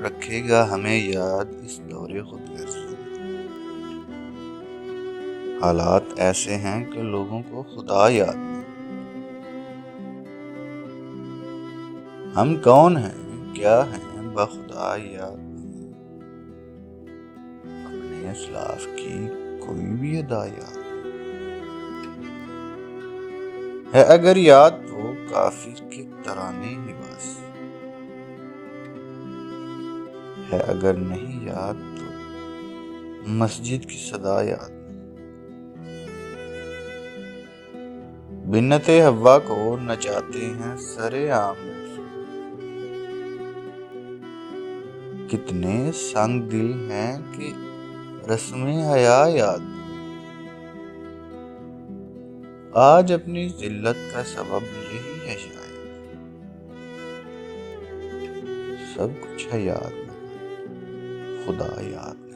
رکھے گا ہمیں یاد اس دور خود غرضی میں۔ حالات ایسے ہیں کہ لوگوں کو خدا یاد نہیں۔ ہم کون ہیں کیا ہیں بخدا یاد نہیں۔ اپنے اسلاف کی کوئی بھی ادا یاد ہے اگر یاد تو کافر کے ترانے ہی بس ہے، اگر نہیں یاد تو مسجد کی صدا یاد نہیں۔ بنت حوا کو نچاتے ہیں سرے عام رسول، کتنے سنگ دل ہیں کہ رسم حیا یاد نہیں۔ آج اپنی ذلت کا سبب یہی ہے شاید، سب کچھ ہے یاد مگر خدا یاد نہیں۔